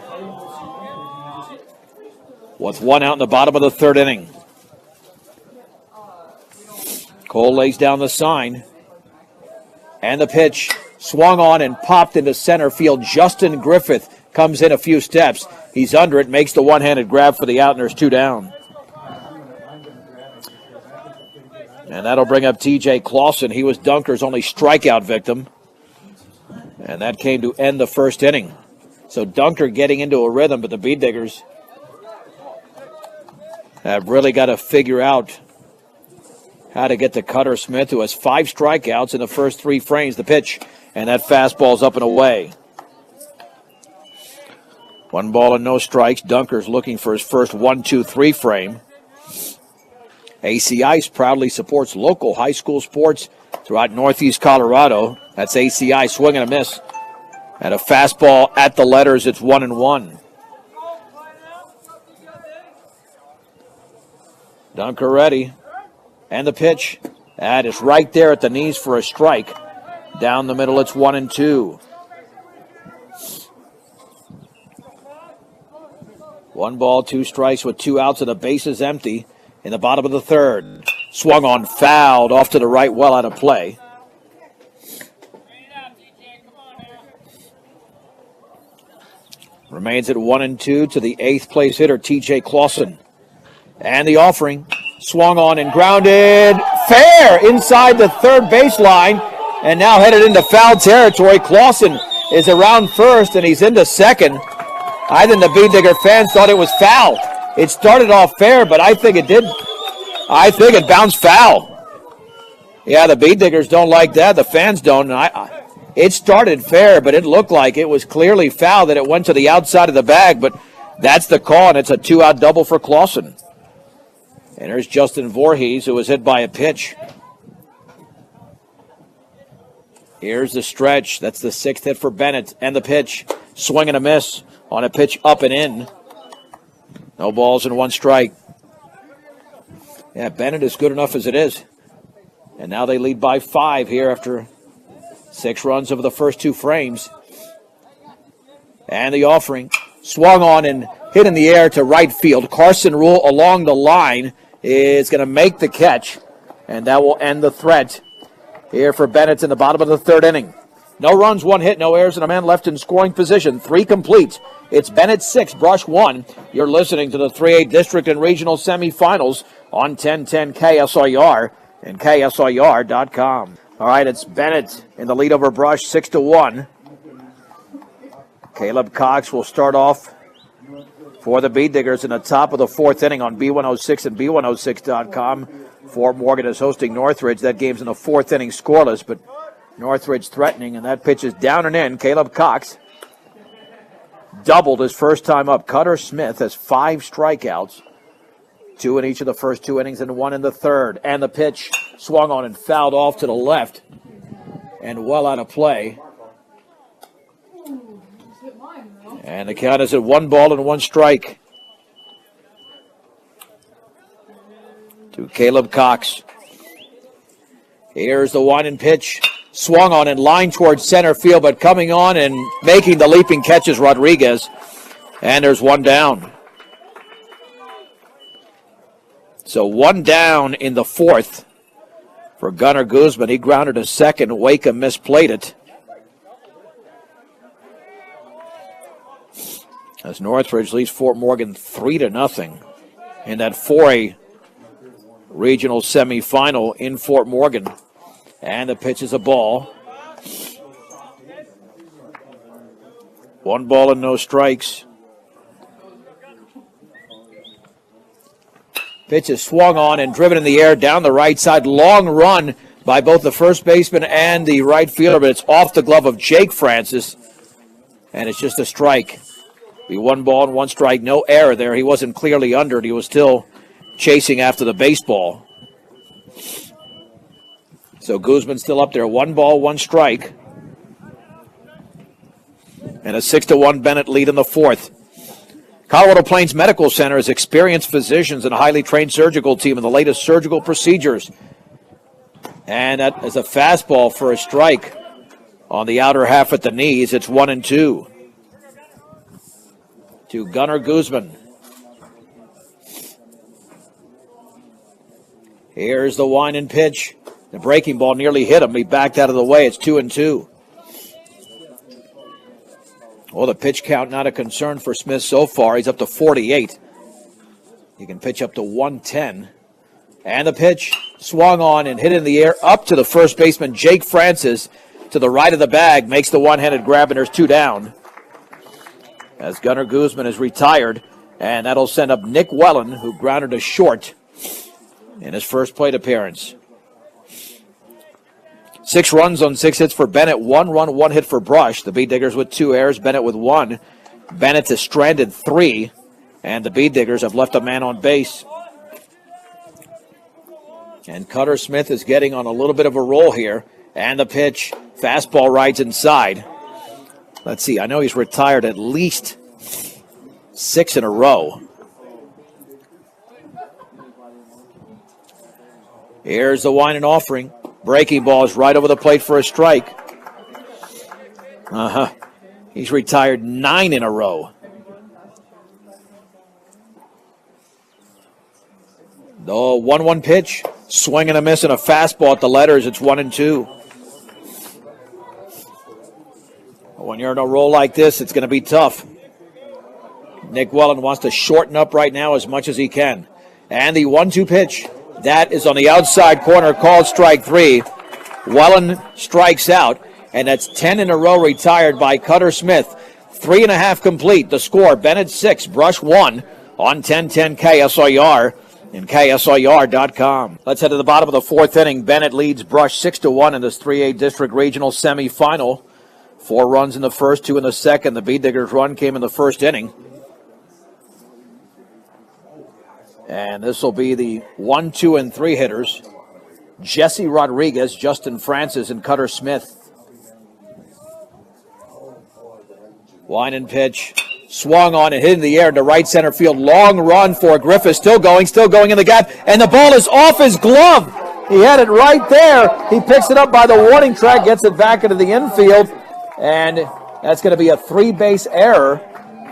With 1 out in the bottom of the 3rd inning. Cole lays down the sign. And the pitch. Swung on and popped into center field. Justin Griffith comes in a few steps. He's under it, makes the one-handed grab for the out, and there's 2 down. And that'll bring up T.J. Clausen. He was Dunker's only strikeout victim. And that came to end the 1st inning. So Dunker getting into a rhythm, but the Bee Diggers have really got to figure out how to get to Cutter Smith, who has 5 strikeouts in the first 3 frames. The pitch, and that fastball's up and away. 1 ball and no strikes. Dunker's looking for his first 1-2-3 frame. AC Ice proudly supports local high school sports throughout Northeast Colorado. That's ACI, swing and a miss. And a fastball at the letters, it's 1-1. Dunker ready. And the pitch. That is right there at the knees for a strike. Down the middle, it's 1-2. 1 ball, 2 strikes with 2 outs and the bases empty in the bottom of the 3rd. Swung on, fouled off to the right, well out of play. Remains at 1-2 to the 8th place hitter, T.J. Clausen. And the offering. Swung on and grounded fair inside the 3rd baseline. And now headed into foul territory. Clausen is around first and he's into 2nd. I think the Bee Digger fans thought it was foul. It started off fair, but I think it did. I think it bounced foul. Yeah, the Bee Diggers don't like that. The fans don't. It started fair, but it looked like it was clearly foul, that it went to the outside of the bag. But that's the call, and it's a 2-out double for Clausen. And there's Justin Voorhees, who was hit by a pitch. Here's the stretch. That's the 6th hit for Bennett. And the pitch. Swing and a miss on a pitch up and in. No balls and 1 strike. Yeah, Bennett is good enough as it is. And now they lead by 5 here after 6 runs over the first 2 frames. And the offering. Swung on and hit in the air to right field. Carson Rule along the line is going to make the catch. And that will end the threat here for Bennett in the bottom of the 3rd inning. No runs, 1 hit, no errors, and a man left in scoring position. 3 complete. It's Bennett 6, Brush 1. You're listening to the 3A District and Regional Semifinals on 1010 KSIR and KSIR.com. All right, it's Bennett in the lead over Brush, 6-1. Caleb Cox will start off for the Bee Diggers in the top of the 4th inning on B106 and B106.com. Fort Morgan is hosting Northridge. That game's in the 4th inning scoreless, but Northridge threatening, and that pitch is down and in. Caleb Cox doubled his first time up. Cutter Smith has 5 strikeouts, 2 in each of the first 2 innings and 1 in the 3rd. And the pitch swung on and fouled off to the left and well out of play. And the count is at 1-1 to Caleb Cox. Here's the 1-pitch. Swung on in line towards center field, but coming on and making the leaping catch is Rodriguez. And there's one down. So one down in the fourth for Gunnar Guzman. He grounded a second. Wakeham misplayed it. As Northridge leads Fort Morgan 3-0 in that 4A regional semifinal in Fort Morgan. And the pitch is a ball. 1 no strikes. Pitch is swung on and driven in the air down the right side. Long run by both the first baseman and the right fielder, but it's off the glove of Jake Francis. And it's just a strike. Be 1 strike, no error there. He wasn't clearly under it. He was still chasing after the baseball. So Guzman still up there. 1 strike. And a 6-1 Bennett lead in the fourth. Colorado Plains Medical Center has experienced physicians and a highly trained surgical team in the latest surgical procedures. And that is a fastball for a strike on the outer half at the knees. It's 1-2 to Gunnar Guzman. Here's the wind and pitch. The breaking ball nearly hit him. He backed out of the way. It's 2-2. Well, the pitch count not a concern for Smith so far. He's up to 48. He can pitch up to 110. And the pitch swung on and hit in the air up to the first baseman, Jake Francis, to the right of the bag. Makes the one-handed grab, and there's 2 down. As Gunnar Guzman is retired, and that'll send up Nick Wellen, who grounded a short in his first plate appearance. 6 runs on 6 hits for Bennett. 1 run, 1 hit for Brush. The Bee Diggers with 2 errors, Bennett with 1. Bennett has stranded 3, and the Bee Diggers have left a man on base. And Cutter Smith is getting on a little bit of a roll here. And the pitch, fastball rides inside. Let's see, I know he's retired at least 6 in a row. Here's the wine and offering. Breaking ball is right over the plate for a strike. He's retired 9 in a row. The 1-1 pitch. Swing and a miss and a fastball at the letters. It's 1-2. When you're in a roll like this, it's going to be tough. Nick Wellen wants to shorten up right now as much as he can. And the 1-2 pitch. That is on the outside corner, called strike 3. Wellen strikes out, and that's 10 in a row retired by Cutter Smith. 3.5 complete. The score, Bennett 6, Brush 1 on 1010 KSIR and KSIR.com. Let's head to the bottom of the fourth inning. Bennett leads Brush 6-1 in this 3A District Regional semifinal. 4 runs in the first, 2 in the second. The Bee Diggers' run came in the first inning. And this will be the 1, 2, and 3 hitters. Jesse Rodriguez, Justin Francis, and Cutter Smith. Line and pitch. Swung on and hit in the air into right center field. Long run for Griffith. Still going in the gap. And the ball is off his glove. He had it right there. He picks it up by the warning track, gets it back into the infield. And that's going to be a 3-base error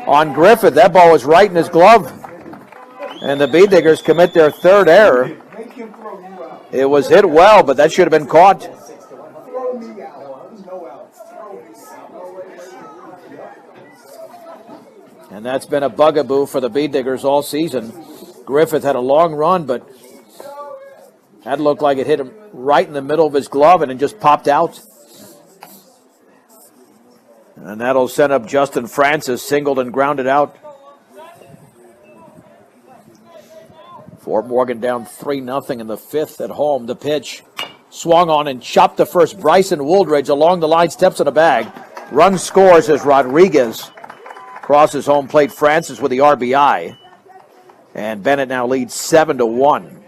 on Griffith. That ball was right in his glove. And the Bee Diggers commit their 3rd error. It was hit well, but that should have been caught. And that's been a bugaboo for the Bee Diggers all season. Griffith had a long run, but that looked like it hit him right in the middle of his glove and it just popped out. And that'll send up Justin Francis, singled and grounded out. Fort Morgan down 3-0 in the 5th at home. The pitch swung on and chopped to first. Bryson Wooldridge along the line, steps in the bag. Run scores as Rodriguez crosses home plate. Francis with the RBI. And Bennett now leads 7-1.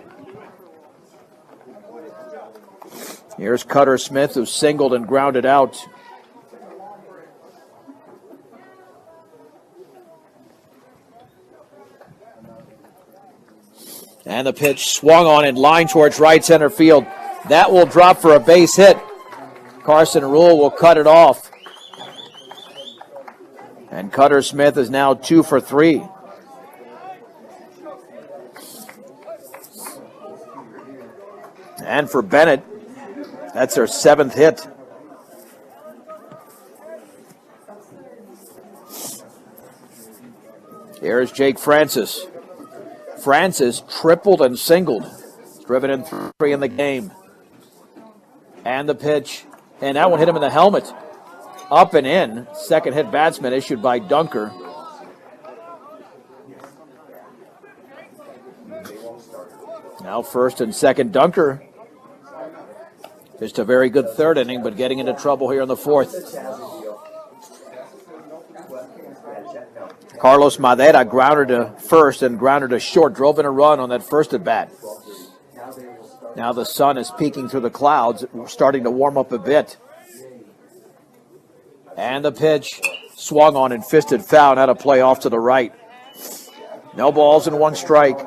Here's Cutter Smith, who singled and grounded out. And the pitch swung on in line towards right center field. That will drop for a base hit. Carson Rule will cut it off. And Cutter Smith is now 2 for 3. And for Bennett, that's their 7th hit. Here's Jake Francis. Francis tripled and singled. Driven in 3 in the game. And the pitch. And that one hit him in the helmet. Up and in. Second hit batsman issued by Dunker. Now first and second Dunker. Just a very good third inning, but getting into trouble here in the fourth. Carlos Madera grounded to first and grounded to short. Drove in a run on that first at bat. Now the sun is peeking through the clouds, starting to warm up a bit. And the pitch swung on and fisted foul. Now to play off to the right. No balls and 1 strike.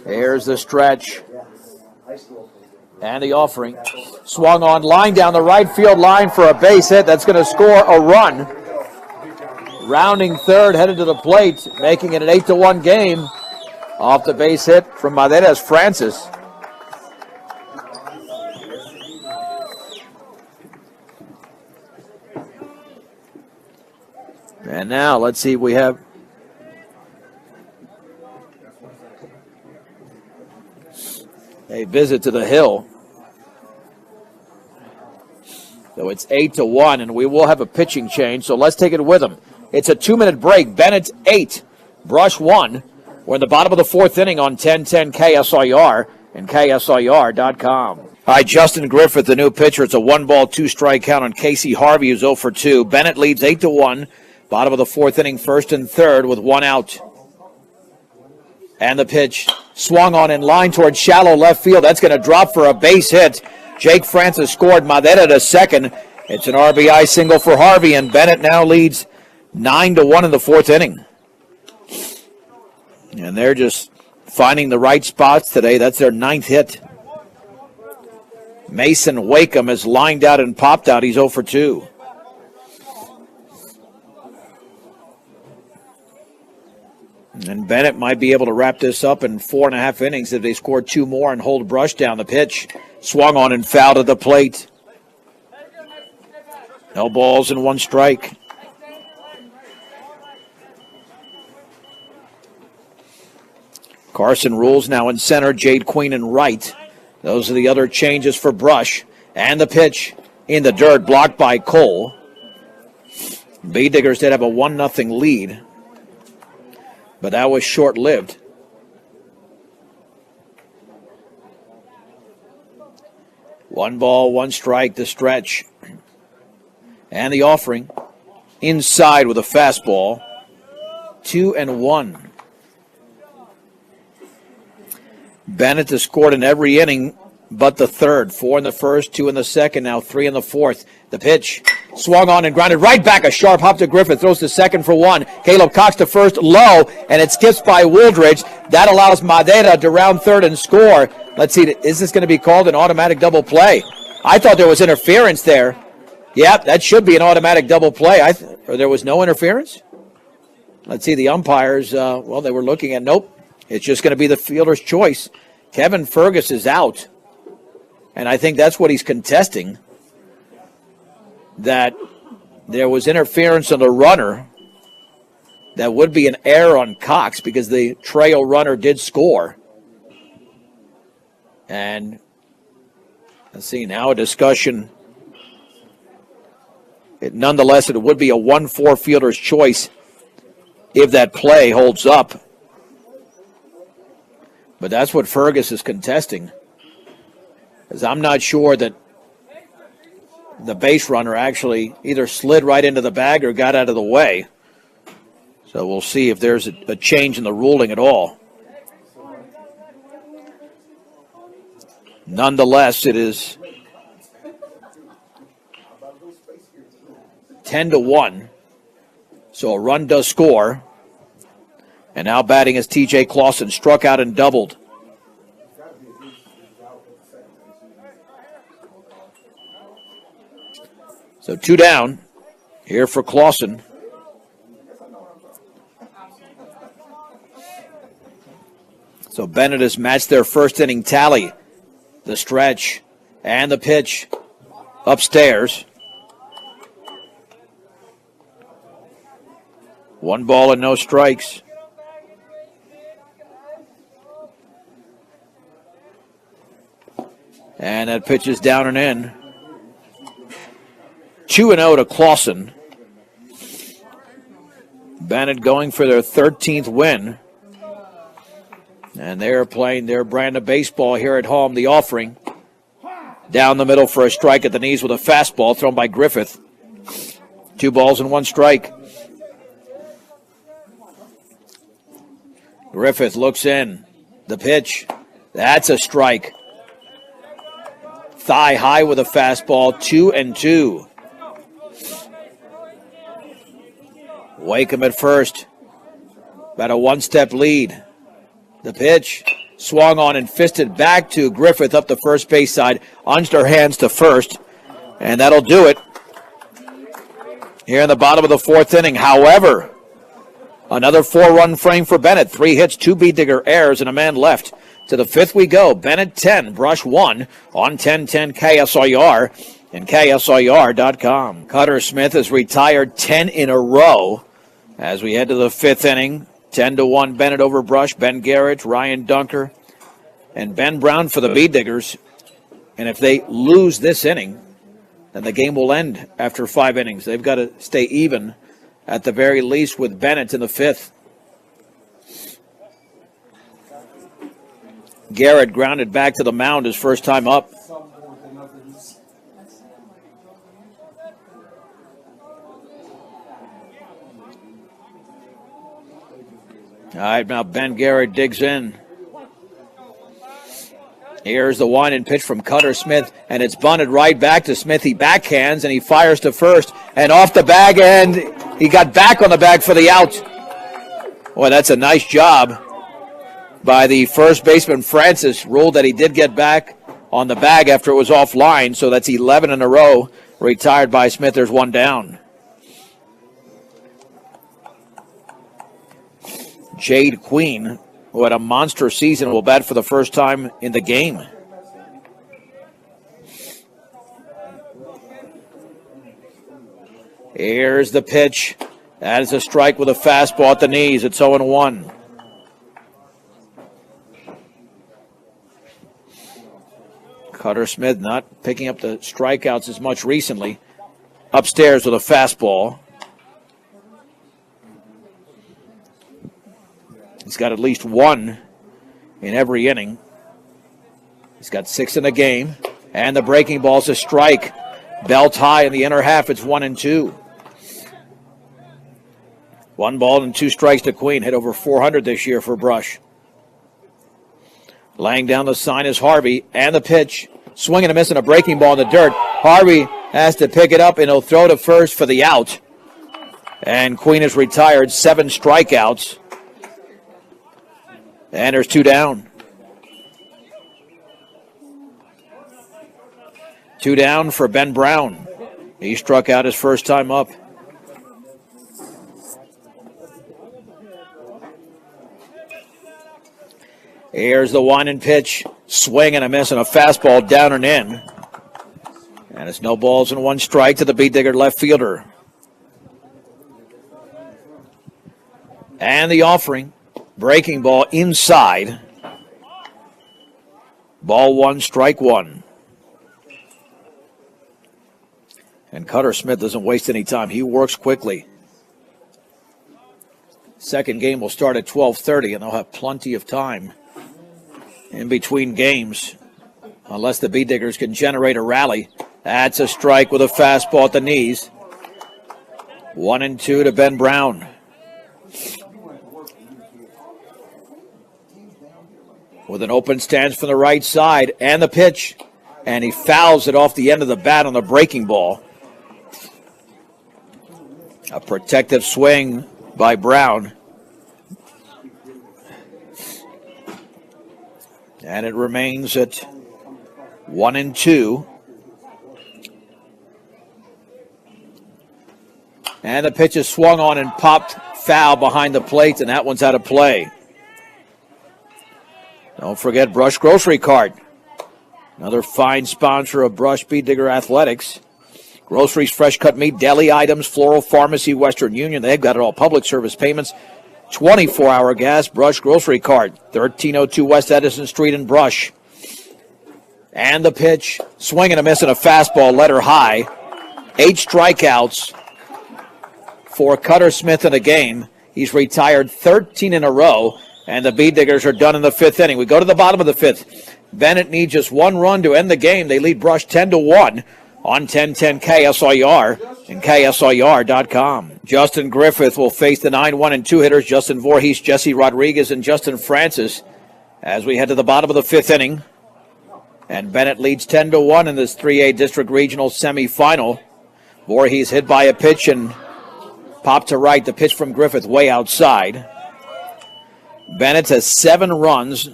Here's the stretch. And the offering. Swung on, line down the right field line for a base hit. That's going to score a run. Rounding third, headed to the plate, making it an 8-1 game. Off the base hit from Maderas Francis. And now let's see, we have a visit to the hill. So it's 8-1, and we will have a pitching change, so let's take it with them. It's a 2-minute break. Bennett 8, Brush 1. We're in the bottom of the fourth inning on 1010 KSIR and KSIR.com. Hi, Justin Griffith, the new pitcher. It's a 1-ball, 2-strike count on Casey Harvey, who's 0 for 2. Bennett leads 8-1. Bottom of the fourth inning, first and third with 1 out. And the pitch swung on in line towards shallow left field. That's going to drop for a base hit. Jake Francis scored. Madera to second. It's an RBI single for Harvey, and Bennett now leads 9-1 in the fourth inning. And they're just finding the right spots today. That's their 9th hit. Mason Wakeham has lined out and popped out. He's 0 for 2. And Bennett might be able to wrap this up in 4.5 innings if they score 2 more and hold Brush down. The pitch swung on and fouled at the plate. No balls and 1 strike. Carson Rules now in center, Jade Queen in right. Those are the other changes for Brush. And the pitch in the dirt, blocked by Cole. Bay Diggers did have a 1-0 lead, but that was short-lived. One ball, 1 strike, the stretch. And the offering. Inside with a fastball. 2-1. Bennett has scored in every inning but the third. 4 in the first, 2 in the second, now 3 in the fourth. The pitch swung on and grounded right back. A sharp hop to Griffith. Throws to second for 1. Caleb Cox to first, low, and it skips by Wooldridge. That allows Madera to round third and score. Let's see, is this going to be called an automatic double play? I thought there was interference there. Yep, that should be an automatic double play. Or there was no interference? Let's see, the umpires, well, they were looking at, nope. It's just going to be the fielder's choice. Kevin Fergus is out. And I think that's what he's contesting. That there was interference on the runner. That would be an error on Cox because the trail runner did score. And let's see, now a discussion. Nonetheless, it would be a 1-4 fielder's choice if that play holds up. But that's what Fergus is contesting. Because I'm not sure that the base runner actually either slid right into the bag or got out of the way. So we'll see if there's a change in the ruling at all. Nonetheless, it is 10-1. So a run does score. And now batting is T.J. Clausen, struck out and doubled. So 2 down here for Clausen. So Bennett has matched their first inning tally. The stretch and the pitch upstairs. 1 ball and no strikes. And that pitch is down and in. 2-0 to Clausen. Bennett going for their 13th win. And they're playing their brand of baseball here at home. The offering. Down the middle for a strike at the knees with a fastball thrown by Griffith. 2 balls and 1 strike. Griffith looks in. The pitch. That's a strike. Thigh high with a fastball. 2-2. Wakeham at first. About a 1-step lead. The pitch. Swung on and fisted back to Griffith up the first base side. Underhands to first. And that'll do it here in the bottom of the 4th inning. However, another 4-run frame for Bennett. 3 hits, 2 Beediger errors, and a man left. To the 5th we go. Bennett 10, Brush 1 on 1010 KSIR and KSIR.com. Cutter Smith has retired 10 in a row as we head to the 5th inning. 10-1 Bennett over Brush. Ben Garrett, Ryan Dunker, and Ben Brown for the Beediggers. And if they lose this inning, then the game will end after 5 innings. They've got to stay even at the very least with Bennett in the 5th. Garrett grounded back to the mound his first time up. All right, now Ben Garrett digs in. Here's the 1-and pitch from Cutter Smith, and it's bunted right back to Smith. He backhands, and he fires to first, and off the bag, and he got back on the bag for the out. Boy, that's a nice job by the first baseman, Francis. Ruled that he did get back on the bag after it was offline, so that's 11 in a row retired by Smith. There's 1 down. Jade Queen, who had a monster season, will bat for the first time in the game. Here's the pitch. That is a strike with a fastball at the knees. It's 0-1. Cutter Smith not picking up the strikeouts as much recently. Upstairs with a fastball. He's got at least 1 in every inning. He's got 6 in the game. And the breaking ball's a strike. Belt high in the inner half. It's 1-2. 1 ball and 2 strikes to Queen. Hit over 400 this year for Brush. Laying down the sign is Harvey. And the pitch. Swinging and missing a breaking ball in the dirt. Harvey has to pick it up, and he'll throw to first for the out. And Queen is retired. 7 strikeouts. And there's 2 down. 2 down for Ben Brown. He struck out his first time up. Here's the 1-and pitch. Swing and a miss and a fastball down and in. And it's no balls and 1 strike to the Beediger left fielder. And the offering. Breaking ball inside. Ball 1, strike 1. And Cutter Smith doesn't waste any time. He works quickly. Second game will start at 12:30, and they'll have plenty of time in between games, unless the Beediggers can generate a rally. That's a strike with a fastball at the knees. 1-2 to Ben Brown. With an open stance from the right side, and the pitch. And he fouls it off the end of the bat on the breaking ball. A protective swing by Brown. And it remains at 1-2. And the pitch is swung on and popped foul behind the plate, and that one's out of play. Don't forget Brush Grocery Cart. Another fine sponsor of Brush Beet Digger Athletics. Groceries, fresh cut meat, deli items, floral, pharmacy, Western Union. They've got it all. Public service payments, 24-hour gas, Brush Grocery Cart, 1302 West Edison Street in Brush. And the pitch, swing and a miss and a fastball, letter high. 8 strikeouts for Cutter Smith in a game. He's retired 13 in a row, and the Beet Diggers are done in the 5th inning. We go to the bottom of the 5th. Bennett needs just 1 run to end the game. They lead Brush 10-1 on 1010 KSIR and KSIR.com. Justin Griffith will face the 9-1-2 hitters, Justin Voorhees, Jesse Rodriguez, and Justin Francis, as we head to the bottom of the 5th inning. And Bennett leads 10-1 in this 3A District Regional semifinal. Voorhees hit by a pitch and popped to right. The pitch from Griffith way outside. Bennett has 7 runs.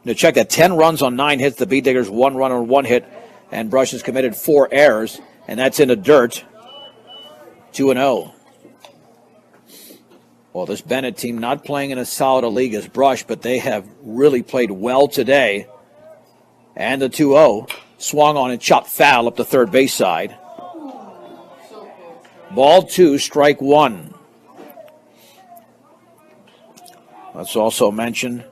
To check that, 10 runs on 9 hits. The Beet Diggers 1 run on 1 hit. And Brush has committed 4 errors, and that's in the dirt. 2-0. Well, this Bennett team not playing in as solid a league as Brush, but they have really played well today. And the 2-0 swung on and chopped foul up the third base side. Ball 2, strike 1. Let's also mention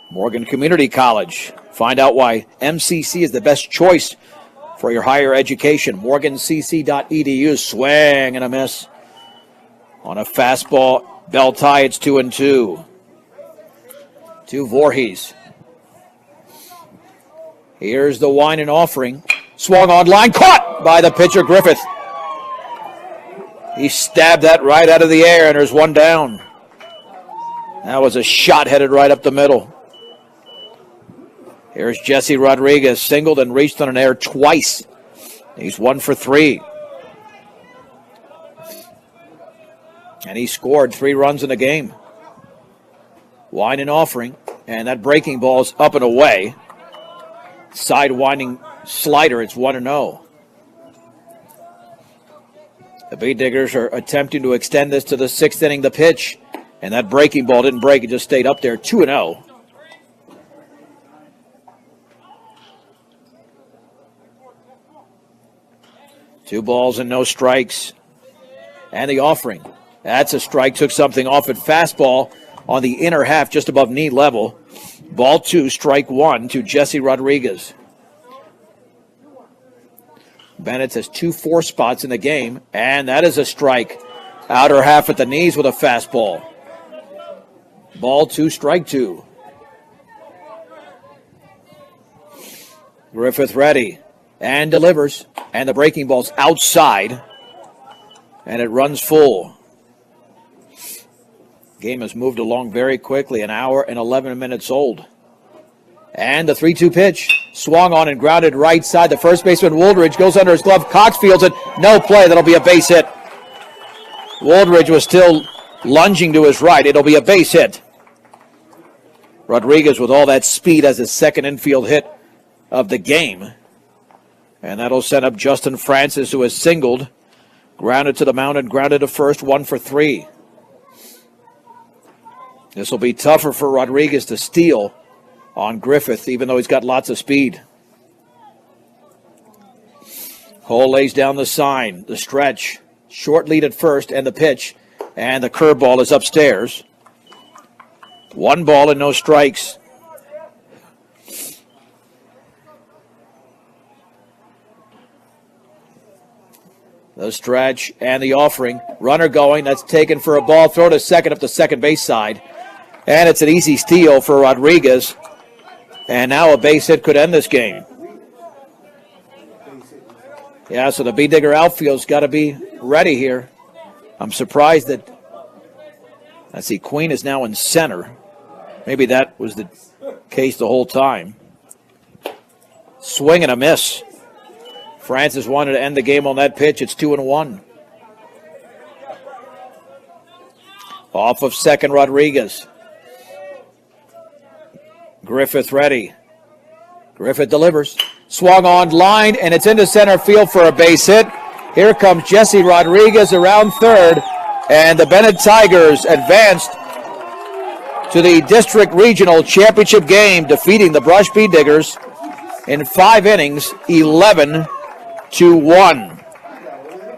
Morgan Community College. Find out why MCC is the best choice for your higher education. MorganCC.edu. Swing and a miss on a fastball. Bell tie. It's 2-2. To Voorhees. Here's the wine and offering. Swung on line. Caught by the pitcher Griffith. He stabbed that right out of the air, and there's 1 down. That was a shot headed right up the middle. Here's Jesse Rodriguez, singled and reached on an air twice. He's 1 for 3. And he scored 3 runs in the game. Wine and offering, and that breaking ball is up and away. Side-winding slider, it's 1-0. The Beet Diggers are attempting to extend this to the 6th inning. The pitch, and that breaking ball didn't break. It just stayed up there. 2-0. Two balls and no strikes. And the offering. That's a strike. Took something off at fastball on the inner half, just above knee level. Ball 2, strike 1 to Jesse Rodriguez. Bennett has 2 4 spots in the game, and that is a strike. Outer half at the knees with a fastball. Ball 2, strike 2. Griffith ready and delivers, and the breaking ball's outside, and it runs full. Game has moved along very quickly, 1 hour and 11 minutes old. And the 3-2 pitch, swung on and grounded right side. The first baseman, Wooldridge, goes under his glove. Cox fields it. No play. That'll be a base hit. Wooldridge was still lunging to his right. It'll be a base hit. Rodriguez, with all that speed, has his second infield hit of the game. And that'll send up Justin Francis, who has singled. Grounded to the mound and grounded to first, 1 for 3. This will be tougher for Rodriguez to steal on Griffith, even though he's got lots of speed. Cole lays down the sign, the stretch, short lead at first, and the pitch, and the curveball is upstairs. 1 ball and no strikes. The stretch and the offering. Runner going, that's taken for a ball. Throw to second up the second base side. And it's an easy steal for Rodriguez. And now a base hit could end this game. Yeah, so the Beet Digger outfield's got to be ready here. I'm surprised that, I see Queen is now in center. Maybe that was the case the whole time. Swing and a miss Francis wanted to end the game on that pitch. It's 2-1. Off of second, Rodriguez. Griffith ready. Griffith delivers. Swung on line, and it's into center field for a base hit. Here comes Jesse Rodriguez around third, and the Bennett Tigers advanced to the District Regional Championship game, defeating the Brush Bee Diggers in 5 innings, 11-1.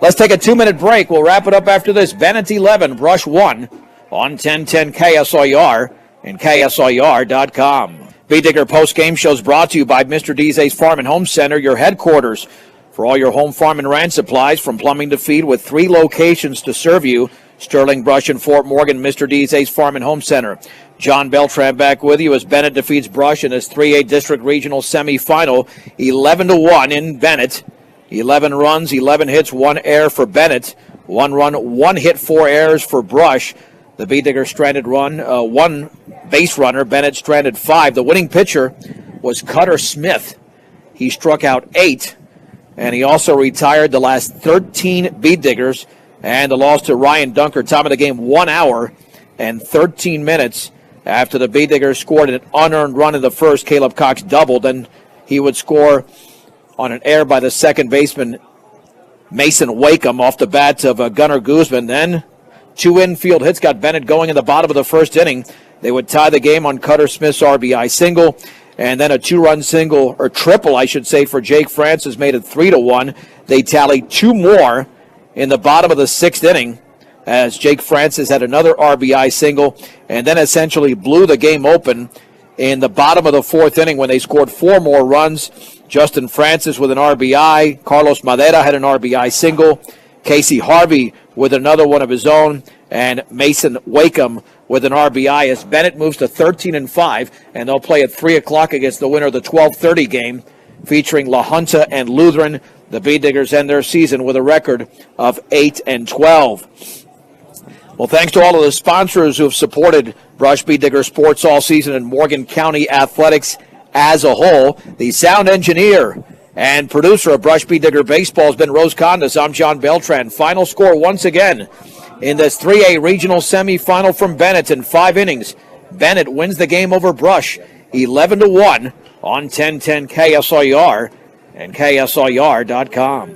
Let's take a 2-minute break. We'll wrap it up after this. Bennett 11, Brush 1 on 1010 KSIR and KSIR.com. Bee Digger postgame shows brought to you by Mr. D's Farm and Home Center, your headquarters for all your home farm and ranch supplies, from plumbing to feed, with 3 locations to serve you: Sterling, Brush, and Fort Morgan. Mr. D's Farm and Home Center. John Beltran back with you as Bennett defeats Brush in his 3A District Regional semifinal, 11-1 in Bennett. 11 runs, 11 hits, 1 error for Bennett. 1 run, 1 hit, 4 errors for Brush. The Bee Digger stranded 1 base runner. Bennett stranded 5. The winning pitcher was Cutter Smith. He struck out 8, and he also retired the last 13 Bee Diggers. And the loss to Ryan Dunker. Time of the game, 1 hour and 13 minutes after the Bee Diggers scored an unearned run in the first. Caleb Cox doubled, and he would score on an error by the second baseman, Mason Wakeham, off the bat of Gunnar Guzman. Then 2 infield hits got Bennett going in the bottom of the first inning. They would tie the game on Cutter Smith's RBI single, and then a 2-run single, or triple, I should say, for Jake Francis made it 3-1. They tallied 2 more in the bottom of the 6th inning, as Jake Francis had another RBI single, and then essentially blew the game open in the bottom of the 4th inning when they scored 4 more runs. Justin Francis with an RBI. Carlos Madera had an RBI single. Casey Harvey with another one of his own, and Mason Wakeham with an RBI, as Bennett moves to 13-5, and they'll play at 3 o'clock against the winner of the 12:30 game, featuring La Junta and Lutheran. The Bee Diggers end their season with a record of 8-12. Well, thanks to all of the sponsors who have supported Brush Bee Digger sports all season and Morgan County athletics as a whole. The sound engineer and producer of Brush Bee Digger Baseball has been Rose Condas. I'm John Beltran. Final score once again in this 3A regional semifinal from Bennett in 5 innings. Bennett wins the game over Brush 11-1 on 1010 KSIR and KSIR.com.